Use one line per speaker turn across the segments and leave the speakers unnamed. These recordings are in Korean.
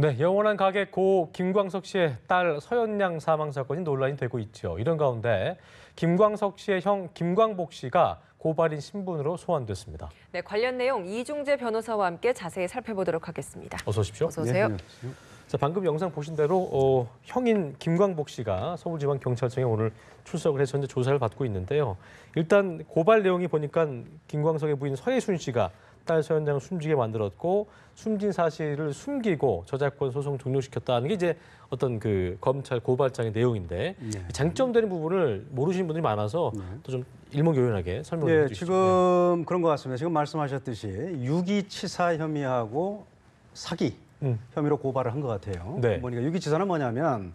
네, 영원한 가게 고 김광석 씨의 딸 서연양 사망 사건이 논란이 되고 있죠. 이런 가운데 김광석 씨의 형 김광복 씨가 고발인 신분으로 소환됐습니다.
네, 관련 내용 이중재 변호사와 함께 자세히 살펴보도록 하겠습니다.
어서 오십시오.
어서 오세요.
네,
자, 방금 영상 보신 대로 형인 김광복 씨가 서울지방경찰청에 오늘 출석을 해서 현재 조사를 받고 있는데요. 일단 고발 내용이 보니까 김광석의 부인 서예순 씨가 딸 서연양을 숨지게 만들었고 숨진 사실을 숨기고 저작권 소송 종료시켰다는 게 이제 어떤 그 검찰 고발장의 내용인데 쟁점되는 부분을 모르시는 분들이 많아서 또 좀 일목요연하게 설명해 주시죠.
지금 그런 것 같습니다. 지금 말씀하셨듯이 유기치사 혐의하고 사기 혐의로 고발을 한 것 같아요.
네.
그러니까 유기치사는 뭐냐면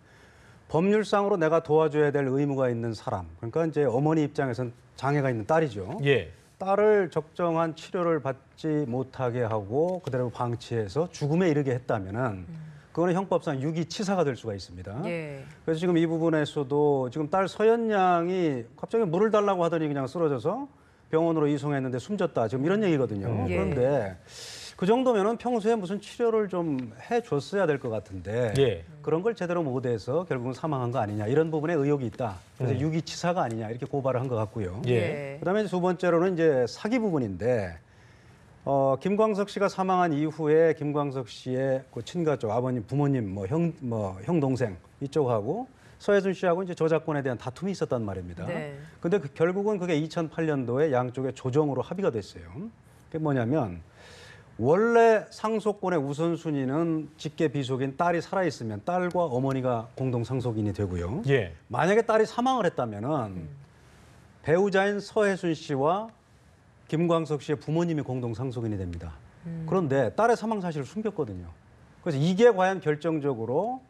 법률상으로 내가 도와줘야 될 의무가 있는 사람. 그러니까 이제 어머니 입장에서는 장애가 있는 딸이죠.
예.
딸을 적정한 치료를 받지 못하게 하고 그대로 방치해서 죽음에 이르게 했다면은 그거는 형법상 유기치사가 될 수가 있습니다.
예.
그래서 지금 이 부분에서도 지금 딸 서연양이 갑자기 물을 달라고 하더니 그냥 쓰러져서 병원으로 이송했는데 숨졌다. 지금 이런 얘기거든요.
예.
그런데 그 정도면은 평소에 무슨 치료를 좀 해줬어야 될 것 같은데
예.
그런 걸 제대로 못해서 결국은 사망한 거 아니냐 이런 부분에 의혹이 있다. 그래서 유기치사가 아니냐 이렇게 고발을 한 것 같고요.
예.
그다음에 두 번째로는 이제 사기 부분인데 김광석 씨가 사망한 이후에 김광석 씨의 그 친가 쪽 아버님, 부모님, 형 동생 이쪽하고 서예순 씨하고 이제 저작권에 대한 다툼이 있었단 말입니다.
네.
근데 결국은 그게 2008년도에 양쪽의 조정으로 합의가 됐어요. 그게 뭐냐면 원래 상속권의 우선순위는 직계 비속인 딸이 살아있으면 딸과 어머니가 공동 상속인이 되고요.
예.
만약에 딸이 사망을 했다면은 배우자인 서혜순 씨와 김광석 씨의 부모님이 공동 상속인이 됩니다. 그런데 딸의 사망 사실을 숨겼거든요. 그래서 이게 과연 결정적으로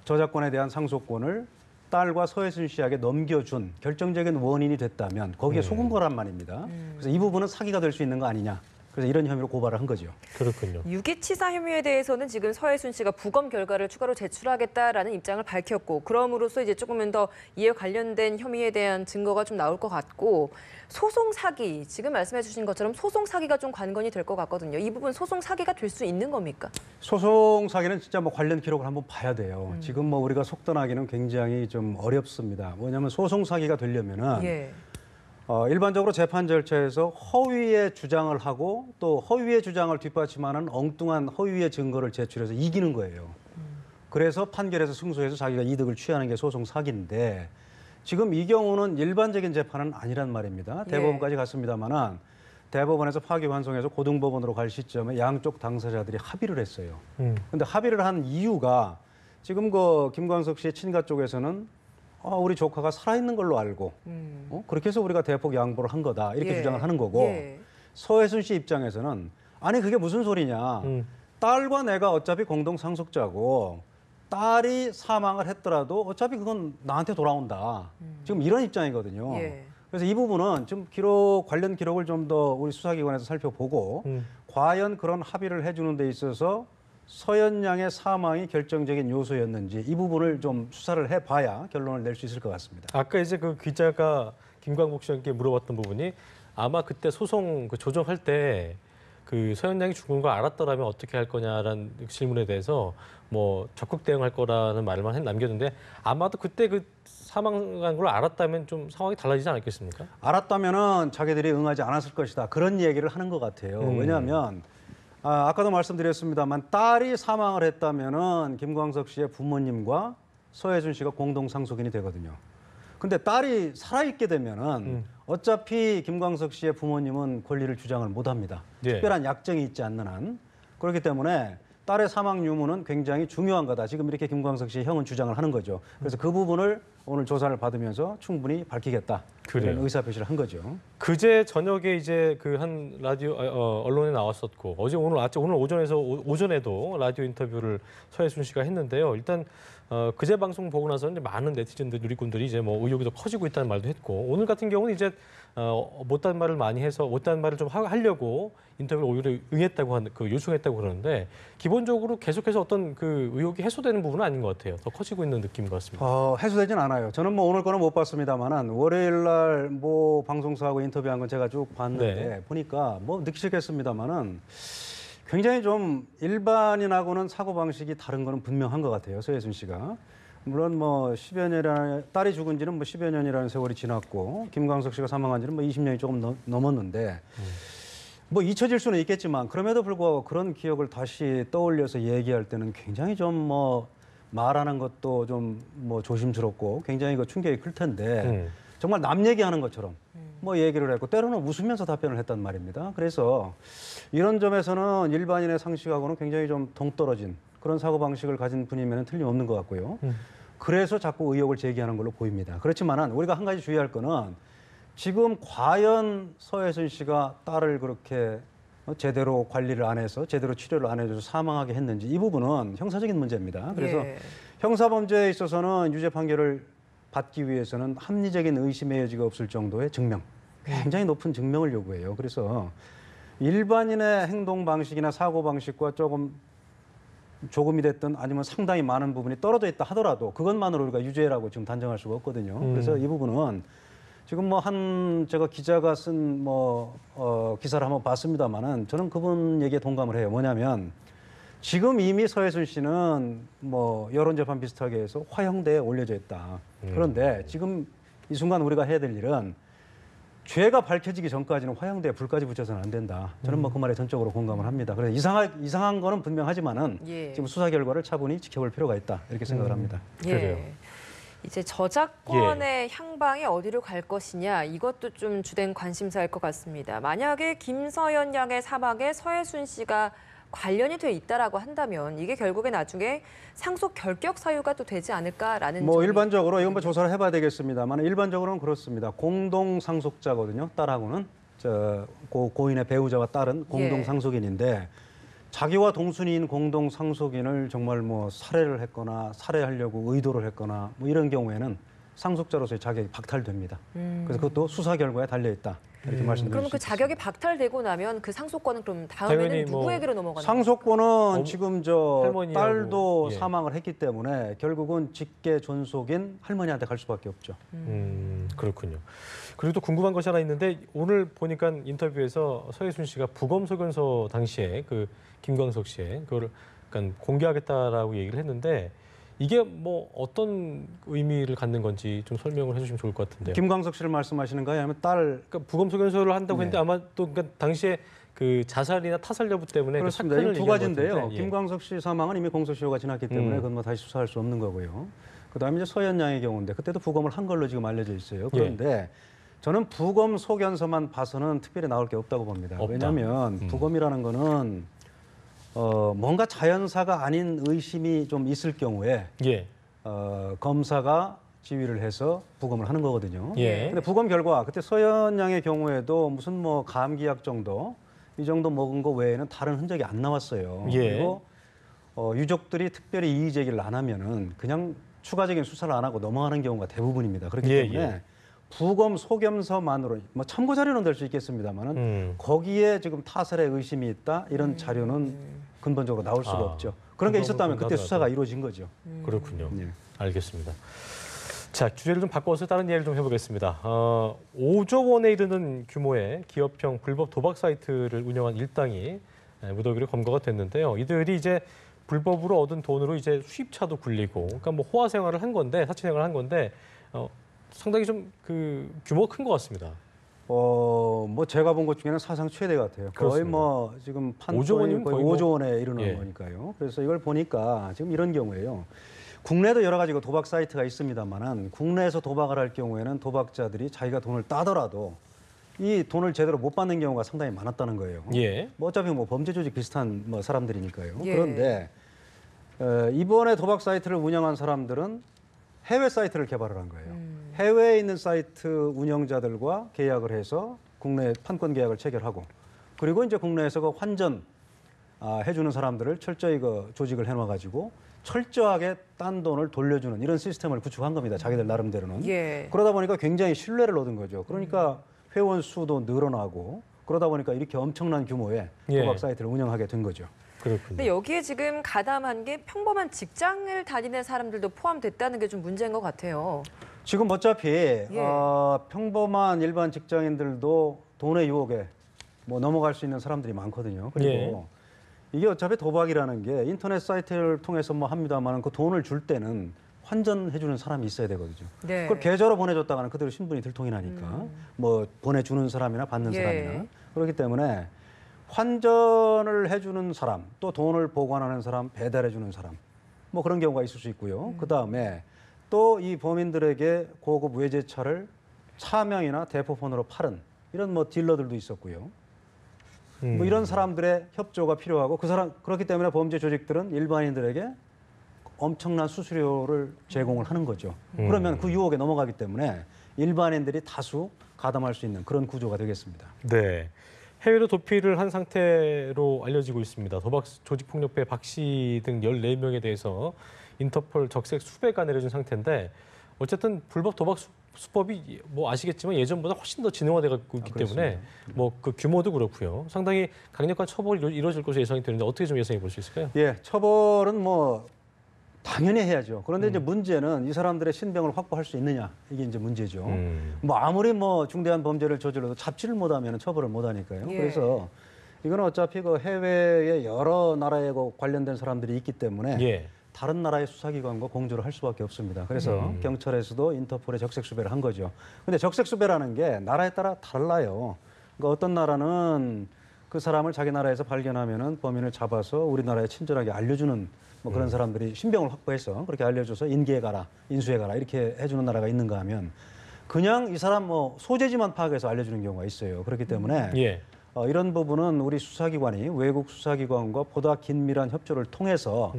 저작권에 대한 상속권을 딸과 서혜순 씨에게 넘겨준 결정적인 원인이 됐다면 거기에 속은 거란 말입니다. 그래서 이 부분은 사기가 될 수 있는 거 아니냐. 그래서 이런 혐의로 고발을 한 거죠.
그렇군요.
유기치사 혐의에 대해서는 지금 서예순 씨가 부검 결과를 추가로 제출하겠다라는 입장을 밝혔고 그럼으로써 이제 조금은 더 이에 관련된 혐의에 대한 증거가 좀 나올 것 같고 소송 사기 지금 말씀해 주신 것처럼 소송 사기가 좀 관건이 될 것 같거든요. 이 부분 소송 사기가 될 수 있는 겁니까?
소송 사기는 진짜 관련 기록을 한번 봐야 돼요. 지금 우리가 속단하기는 굉장히 좀 어렵습니다. 뭐냐면 소송 사기가 되려면은
예.
일반적으로 재판 절차에서 허위의 주장을 하고 또 허위의 주장을 뒷받침하는 엉뚱한 허위의 증거를 제출해서 이기는 거예요. 그래서 판결에서 승소해서 자기가 이득을 취하는 게 소송 사기인데 지금 이 경우는 일반적인 재판은 아니란 말입니다. 대법원까지 갔습니다만은 대법원에서 파기환송해서 고등법원으로 갈 시점에 양쪽 당사자들이 합의를 했어요. 그런데 합의를 한 이유가 지금 그 김광석 씨의 친가 쪽에서는 우리 조카가 살아있는 걸로 알고 그렇게 해서 우리가 대폭 양보를 한 거다 이렇게 주장을 하는 거고 서혜순 씨 입장에서는 아니 그게 무슨 소리냐 딸과 내가 어차피 공동 상속자고 딸이 사망을 했더라도 어차피 그건 나한테 돌아온다 지금 이런 입장이거든요. 그래서 이 부분은 좀 관련 기록을 좀 더 우리 수사기관에서 살펴보고 과연 그런 합의를 해주는 데 있어서 서연양의 사망이 결정적인 요소였는지 이 부분을 좀 수사를 해봐야 결론을 낼 수 있을 것 같습니다.
아까 이제 그 기자가 김광복 씨한테 물어봤던 부분이 아마 그때 소송 조정할 때 그 서연양이 죽은 걸 알았더라면 어떻게 할 거냐라는 질문에 대해서 뭐 적극 대응할 거라는 말만 남겼는데 아마도 그때 그 사망한 걸 알았다면 좀 상황이 달라지지 않았겠습니까?
알았다면은 자기들이 응하지 않았을 것이다 그런 얘기를 하는 것 같아요. 왜냐하면 아까도 말씀드렸습니다만 딸이 사망을 했다면은 김광석 씨의 부모님과 서혜순 씨가 공동 상속인이 되거든요. 근데 딸이 살아있게 되면은 어차피 김광석 씨의 부모님은 권리를 주장을 못 합니다. 특별한 약정이 있지 않는 한. 그렇기 때문에 딸의 사망 유무는 굉장히 중요한 거다. 지금 이렇게 김광석 씨의 형은 주장을 하는 거죠. 그래서 그 부분을 오늘 조사를 받으면서 충분히 밝히겠다. 그런 의사표시를 한 거죠.
그제 저녁에 이제 그 한 라디오 언론에 나왔었고 오늘 오전에도 라디오 인터뷰를 서혜순 씨가 했는데요. 일단 그제 방송 보고 나서 이제 많은 네티즌들 누리꾼들이 이제 뭐 의혹이 더 커지고 있다는 말도 했고 오늘 같은 경우는 이제 못한 말을 많이 해서 못한 말을 좀 하려고 인터뷰를 오히려 응했다고 요청했다고 그러는데 기본적으로 계속해서 어떤 그 의혹이 해소되는 부분은 아닌 것 같아요. 더 커지고 있는 느낌 같습니다.
해소되진 않아요. 저는 뭐 오늘 거는 못 봤습니다만은 월요일 날 뭐 방송사하고 인터뷰한 건 제가 쭉 봤는데 보니까 뭐 느끼시겠습니다만은 굉장히 좀 일반인하고는 사고 방식이 다른 거는 분명한 것 같아요. 서예순 씨가. 물론 뭐 10여 년이라는 딸이 죽은 지는 뭐 10여 년이라는 세월이 지났고 김광석 씨가 사망한 지는 뭐 20년이 조금 넘었는데 뭐 잊혀질 수는 있겠지만 그럼에도 불구하고 그런 기억을 다시 떠올려서 얘기할 때는 굉장히 좀 뭐 말하는 것도 좀 뭐 조심스럽고 굉장히 그 충격이 클 텐데 정말 남 얘기하는 것처럼 뭐 얘기를 했고 때로는 웃으면서 답변을 했단 말입니다. 그래서 이런 점에서는 일반인의 상식하고는 굉장히 좀 동떨어진 그런 사고방식을 가진 분이면 틀림없는 것 같고요. 그래서 자꾸 의혹을 제기하는 걸로 보입니다. 그렇지만은 우리가 한 가지 주의할 거는 지금 과연 서예순 씨가 딸을 그렇게 제대로 관리를 안 해서 제대로 치료를 안 해줘서 사망하게 했는지 이 부분은 형사적인 문제입니다. 그래서
예.
형사범죄에 있어서는 유죄 판결을 받기 위해서는 합리적인 의심의 여지가 없을 정도의 증명, 굉장히 높은 증명을 요구해요. 그래서 일반인의 행동 방식이나 사고 방식과 조금이 됐든 아니면 상당히 많은 부분이 떨어져 있다 하더라도 그것만으로 우리가 유죄라고 지금 단정할 수가 없거든요. 그래서 이 부분은 지금 뭐 제가 기자가 쓴 기사를 한번 봤습니다만은 저는 그분 얘기에 동감을 해요. 뭐냐면 지금 이미 서예순 씨는 뭐 여론재판 비슷하게 해서 화형대에 올려져 있다. 그런데 지금 이 순간 우리가 해야 될 일은 죄가 밝혀지기 전까지는 화형대에 불까지 붙여서는 안 된다. 저는 뭐 그 말에 전적으로 공감을 합니다. 그래서 이상한 거는 분명하지만은
예.
지금 수사 결과를 차분히 지켜볼 필요가 있다. 이렇게 생각을 합니다.
그래요.
이제 저작권의 향방이 어디로 갈 것이냐 이것도 좀 주된 관심사일 것 같습니다. 만약에 김서연 양의 사망에 서예순 씨가 관련이 돼 있다라고 한다면 이게 결국에 나중에 상속 결격 사유가 또 되지 않을까라는
뭐
점이
일반적으로 이건 뭐 조사를 해봐야 되겠습니다만 일반적으로는 그렇습니다. 공동 상속자거든요. 딸하고는 고인의 배우자와 딸은 공동 상속인인데 자기와 동순이인 공동 상속인을 정말 뭐 살해를 했거나 살해하려고 의도를 했거나 뭐 이런 경우에는 상속자로서의 자격이 박탈됩니다. 그래서 그것도 수사 결과에 달려 있다. 이렇게 말씀드릴
그러면
수
그
있습니다.
자격이 박탈되고 나면 그 상속권은 그럼 다음에는
당연히 뭐
누구에게로 넘어가는 거예요?
상속권은 지금
할머니하고,
딸도
예.
사망을 했기 때문에 결국은 직계 존속인 할머니한테 갈 수밖에 없죠.
그렇군요. 그리고 또 궁금한 것이 하나 있는데 오늘 보니까 인터뷰에서 서예순 씨가 부검 소견서 당시에 그 김광석 씨의 그거를 약간 공개하겠다라고 얘기를 했는데 이게 뭐 어떤 의미를 갖는 건지 좀 설명을 해주시면 좋을 것 같은데요.
김광석 씨를 말씀하시는가요? 아니면 딸?
그러니까 부검 소견서를 한다고
네.
했는데 아마 또 그러니까 당시에 그 자살이나 타살 여부 때문에
그렇습니다.
그
이
사건을
두
얘기한 것
가지인데요.
같은데, 예.
김광석 씨 사망은 이미 공소시효가 지났기 때문에 그건 뭐 다시 수사할 수 없는 거고요. 그다음에 이제 서연 양의 경우인데 그때도 부검을 한 걸로 지금 알려져 있어요. 그런데 저는 부검 소견서만 봐서는 특별히 나올 게 없다고 봅니다.
없다.
왜냐하면 부검이라는 거는 뭔가 자연사가 아닌 의심이 좀 있을 경우에
예.
검사가 지휘를 해서 부검을 하는 거거든요.
예.
근데 부검 결과 그때 서연 양의 경우에도 무슨 뭐 감기약 정도 이 정도 먹은 거 외에는 다른 흔적이 안 나왔어요.
예.
그리고 유족들이 특별히 이의 제기를 안 하면은 그냥 추가적인 수사를 안 하고 넘어가는 경우가 대부분입니다. 그렇기
예,
때문에
예.
부검 소견서만으로 뭐 참고 자료는 될 수 있겠습니다만은 거기에 지금 타살의 의심이 있다 이런 자료는 근본적으로 나올 수가 없죠. 그런 게 있었다면 그때 수사가 이루어진 거죠.
그렇군요.
예.
알겠습니다. 자, 주제를 좀 바꿔서 다른 이야기를 좀 해보겠습니다. 5조 원에 이르는 규모의 기업형 불법 도박 사이트를 운영한 일당이 무더기로 검거가 됐는데요. 이들이 이제 불법으로 얻은 돈으로 이제 수입차도 굴리고, 그러니까 뭐 호화 생활을 한 건데, 사치 생활을 한 건데, 상당히 좀 그 규모가 큰 것 같습니다.
뭐 제가 본 것 중에는 사상 최대 같아요. 거의
그렇습니다.
뭐 지금
5조 원이면
거의
거의 뭐-
5조 원에 이르는
예.
거니까요. 그래서 이걸 보니까 지금 이런 경우에요. 국내도 여러 가지 도박 사이트가 있습니다만은 국내에서 도박을 할 경우에는 도박자들이 자기가 돈을 따더라도 이 돈을 제대로 못 받는 경우가 상당히 많았다는 거예요.
예.
뭐 어차피 뭐 범죄 조직 비슷한 뭐 사람들이니까요.
예.
그런데 이번에 도박 사이트를 운영한 사람들은 해외 사이트를 개발을 한 거예요. 해외에 있는 사이트 운영자들과 계약을 해서 국내 판권 계약을 체결하고 그리고 이제 국내에서 그 환전 해주는 사람들을 철저히 그 조직을 해놔가지고 철저하게 딴 돈을 돌려주는 이런 시스템을 구축한 겁니다. 자기들 나름대로는.
예.
그러다 보니까 굉장히 신뢰를 얻은 거죠. 그러니까 회원 수도 늘어나고 그러다 보니까 이렇게 엄청난 규모의
예.
도박 사이트를 운영하게 된 거죠.
그렇군요.
근데 여기에 지금 가담한 게 평범한 직장을 다니는 사람들도 포함됐다는 게 좀 문제인 것 같아요.
지금 어차피
예.
평범한 일반 직장인들도 돈의 유혹에 뭐 넘어갈 수 있는 사람들이 많거든요. 그리고 이게 어차피 도박이라는 게 인터넷 사이트를 통해서 뭐 합니다만 그 돈을 줄 때는 환전해주는 사람이 있어야 되거든요.
네.
그걸 계좌로 보내줬다가는 그대로 신분이 들통이 나니까 뭐 보내주는 사람이나 받는
예.
사람이나 그렇기 때문에 환전을 해주는 사람, 또 돈을 보관하는 사람, 배달해주는 사람, 뭐 그런 경우가 있을 수 있고요. 그 다음에 또 이 범인들에게 고급 외제차를 차명이나 대포폰으로 팔은 이런 뭐 딜러들도 있었고요. 뭐 이런 사람들의 협조가 필요하고 그렇기 때문에 범죄 조직들은 일반인들에게 엄청난 수수료를 제공을 하는 거죠. 그러면 그 유혹에 넘어가기 때문에 일반인들이 다수 가담할 수 있는 그런 구조가 되겠습니다.
네. 해외로 도피를 한 상태로 알려지고 있습니다. 도박 조직폭력배 박 씨 등 14명에 대해서 인터폴 적색 수배가 내려진 상태인데 어쨌든 불법 도박 수법이 뭐 아시겠지만 예전보다 훨씬 더 진화되고 있기 때문에 뭐 그 규모도 그렇고요. 상당히 강력한 처벌이 이루어질 것으로 예상이 되는데 어떻게 좀 예상해 볼 수 있을까요?
예, 처벌은 뭐 당연히 해야죠. 그런데 이제 문제는 이 사람들의 신병을 확보할 수 있느냐 이게 이제 문제죠. 뭐 아무리 뭐 중대한 범죄를 저질러도 잡지를 못하면 처벌을 못하니까요.
예.
그래서 이거는 어차피 그 해외에 여러 나라에 관련된 사람들이 있기 때문에
예.
다른 나라의 수사기관과 공조를 할 수밖에 없습니다. 그래서 경찰에서도 인터폴에 적색 수배를 한 거죠. 근데 적색 수배라는 게 나라에 따라 달라요. 그러니까 어떤 나라는 그 사람을 자기 나라에서 발견하면은 범인을 잡아서 우리나라에 친절하게 알려주는 뭐 그런 사람들이 신병을 확보해서 그렇게 알려줘서 인계해 가라, 인수해 가라 이렇게 해주는 나라가 있는가 하면 그냥 이 사람 뭐 소재지만 파악해서 알려주는 경우가 있어요. 그렇기 때문에
예.
이런 부분은 우리 수사기관이 외국 수사기관과 보다 긴밀한 협조를 통해서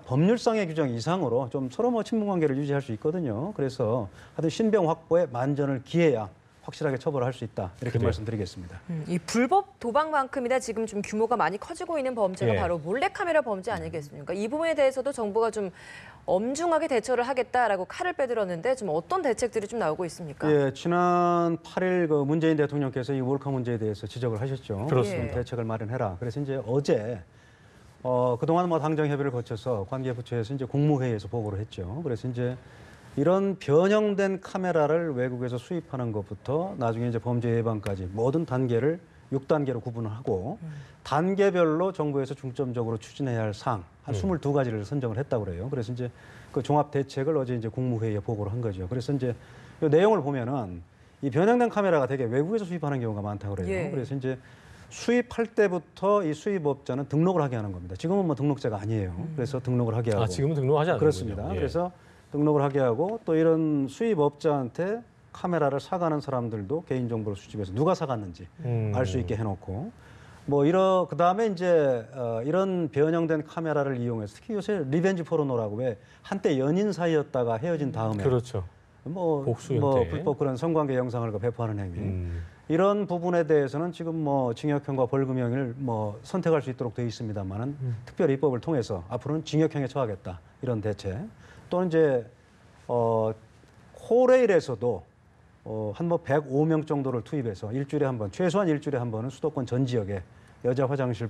법률상의 규정 이상으로 좀 서로 뭐 친분관계를 유지할 수 있거든요. 그래서 하여튼 신병 확보에 만전을 기해야 확실하게 처벌할 수 있다 이렇게
그래요.
말씀드리겠습니다.
이 불법 도박만큼이나 지금 좀 규모가 많이 커지고 있는 범죄가
예.
바로 몰래카메라 범죄 아니겠습니까? 이 부분에 대해서도 정부가 좀 엄중하게 대처를 하겠다라고 칼을 빼들었는데 좀 어떤 대책들이 좀 나오고 있습니까?
예, 지난 8일 그 문재인 대통령께서 이 몰카 문제에 대해서 지적을 하셨죠.
그렇습니다.
좀 대책을 마련해라. 그래서 이제 어제 그동안 뭐 당정 협의를 거쳐서 관계부처에서 이제 국무회의에서 보고를 했죠. 그래서 이제 이런 변형된 카메라를 외국에서 수입하는 것부터 나중에 이제 범죄 예방까지 모든 단계를 6단계로 구분을 하고 단계별로 정부에서 중점적으로 추진해야 할 사항 한 22가지를 선정을 했다고 그래요. 그래서 이제 그 종합 대책을 어제 이제 국무회의에 보고를 한 거죠. 그래서 이제 이 내용을 보면은 이 변형된 카메라가 되게 외국에서 수입하는 경우가 많다고 그래요.
예.
그래서 이제 수입할 때부터 이 수입업자는 등록을 하게 하는 겁니다. 지금은 뭐 등록제가 아니에요. 그래서 등록을 하게 하고.
아, 지금은 등록하지 않는군요.
그렇습니다.
예.
그래서 등록을 하게 하고 또 이런 수입업자한테 카메라를 사가는 사람들도 개인정보를 수집해서 누가 사갔는지 알 수 있게 해놓고 뭐 그다음에 이제 이런 변형된 카메라를 이용해서 특히 요새 리벤지 포르노라고 왜 한때 연인 사이였다가 헤어진 다음에
그렇죠. 복수
뭐
형태.
불법 그런 성관계 영상을 배포하는 행위 이런 부분에 대해서는 지금 뭐 징역형과 벌금형을 뭐 선택할 수 있도록 되어 있습니다만은 특별히 입법을 통해서 앞으로는 징역형에 처하겠다 이런 대책. 또는 이제 코레일에서도 한 뭐 105명 정도를 투입해서 일주일에 한 번, 최소한 일주일에 한 번은 수도권 전 지역에 여자 화장실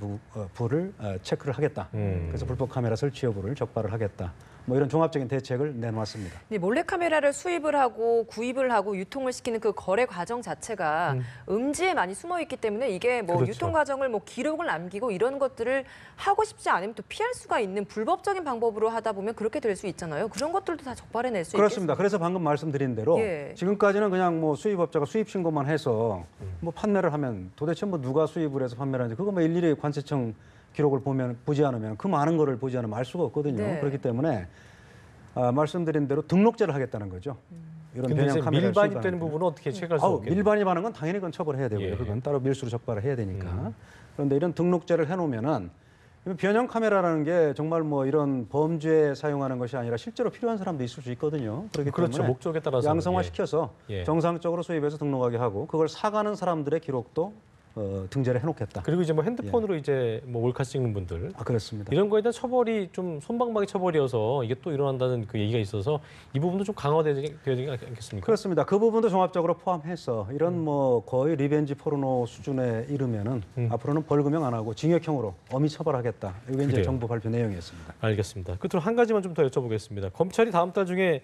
부를 체크를 하겠다. 그래서 불법 카메라 설치 여부를 적발을 하겠다. 뭐 이런 종합적인 대책을 내놓았습니다.
몰래카메라를 수입을 하고 구입을 하고 유통을 시키는 그 거래 과정 자체가 음지에 많이 숨어 있기 때문에 이게 뭐
그렇죠.
유통 과정을 뭐 기록을 남기고 이런 것들을 하고 싶지 않으면 또 피할 수가 있는 불법적인 방법으로 하다 보면 그렇게 될 수 있잖아요. 그런 것들도 다 적발해낼 수
그렇습니다.
있겠습니다.
그래서 방금 말씀드린 대로
예.
지금까지는 그냥 뭐 수입업자가 수입 신고만 해서 뭐 판매를 하면 도대체 뭐 누가 수입을 해서 판매를 하는지 그거 뭐 일일이 관세청 기록을 보지 않으면 그 많은 거를 보지 않으면 알 수가 없거든요.
네.
그렇기 때문에 말씀드린 대로 등록제를 하겠다는 거죠. 이런
근데 이제
변형 카메라를
밀반입되는
수입하는
부분은 어떻게 체크할 수 없겠네요.
밀반입하는 건 당연히 그건 처벌해야 되고요.
예.
그건 따로 밀수로 적발을 해야 되니까. 그런데 이런 등록제를 해놓으면은 변형 카메라라는 게 정말 뭐 이런 범죄에 사용하는 것이 아니라 실제로 필요한 사람도 있을 수 있거든요. 그렇기
그렇죠.
때문에
목적에 따라서
양성화시켜서
예.
정상적으로 수입해서 등록하게 하고 그걸 사가는 사람들의 기록도 등재를 해놓겠다.
그리고 이제 뭐 핸드폰으로 이제 뭐 몰카 찍는 분들
그렇습니다.
이런 거에 대한 처벌이 좀 솜방망이 처벌이어서 이게 또 일어난다는 그 얘기가 있어서 이 부분도 좀 강화되지 않겠습니까?
그렇습니다. 그 부분도 종합적으로 포함해서 이런 뭐 거의 리벤지 포르노 수준에 이르면은 앞으로는 벌금형 안 하고 징역형으로 엄히 처벌하겠다. 이게 이제
그래요.
정부 발표 내용이었습니다.
알겠습니다. 끝으로 한 가지만 좀 더 여쭤보겠습니다. 검찰이 다음 달 중에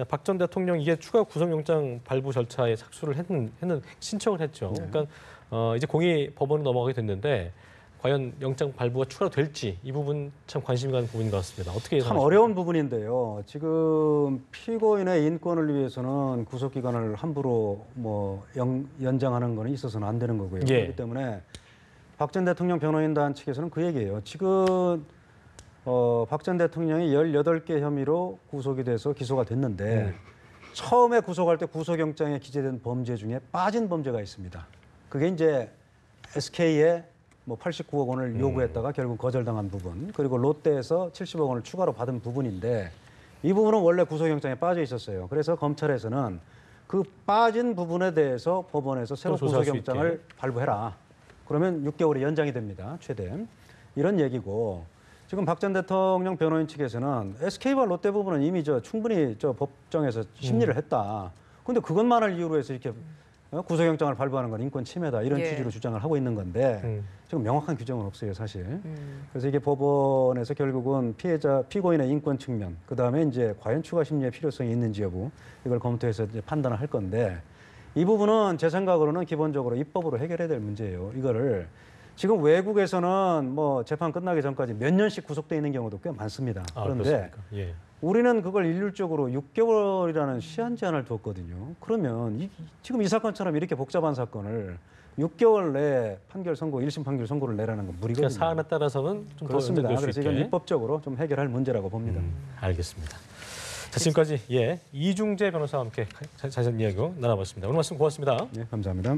박 전 대통령 이게 추가 구속영장 발부 절차에 착수를 신청을 했죠.
네.
그러니까 이제 공이 법원으로 넘어가게 됐는데 과연 영장 발부가 추가로 될지 이 부분 참 관심이 가는 부분인 것 같습니다. 어떻게
참
예상하십니까?
어려운 부분인데요. 지금 피고인의 인권을 위해서는 구속 기간을 함부로 연장하는 거는 있어서는 안 되는 거고요.
예.
그렇기 때문에 박 전 대통령 변호인단 측에서는 그 얘기예요. 지금 박 전 대통령이 18개 혐의로 구속이 돼서 기소가 됐는데 처음에 구속할 때 구속영장에 기재된 범죄 중에 빠진 범죄가 있습니다. 그게 이제 SK에 89억 원을 요구했다가 결국 거절당한 부분, 그리고 롯데에서 70억 원을 추가로 받은 부분인데 이 부분은 원래 구속영장에 빠져 있었어요. 그래서 검찰에서는 그 빠진 부분에 대해서 법원에서 새로
또 조사할 수
구속영장을 발부해라. 그러면 6개월이 연장이 됩니다. 최대. 이런 얘기고 지금 박 전 대통령 변호인 측에서는 SK와 롯데 부분은 이미 충분히 법정에서 심리를 했다. 그런데 그것만을 이유로 해서 이렇게 구속영장을 발부하는 건 인권 침해다 이런
예.
취지로 주장을 하고 있는 건데 지금 명확한 규정은 없어요 사실. 그래서 이게 법원에서 결국은 피고인의 인권 측면, 그 다음에 이제 과연 추가 심리의 필요성이 있는지 여부 이걸 검토해서 이제 판단을 할 건데 이 부분은 제 생각으로는 기본적으로 입법으로 해결해야 될 문제예요. 이거를 지금 외국에서는 재판 끝나기 전까지 몇 년씩 구속돼 있는 경우도 꽤 많습니다. 그런데
그렇습니까? 예.
우리는 그걸 일률적으로 6개월이라는 시한 제한을 뒀거든요. 그러면 지금 이 사건처럼 이렇게 복잡한 사건을 6개월 내에 판결 선고, 1심 판결 선고를 내라는 건 무리거든요.
그러니까 사안에 따라서는 좀 더
그렇습니다.
연장될 수
그래서
있게.
이건 입법적으로 좀 해결할 문제라고 봅니다.
알겠습니다. 자, 지금까지 이중재 변호사와 함께 자세한 이야기 나눠봤습니다. 오늘 말씀 고맙습니다.
네, 감사합니다.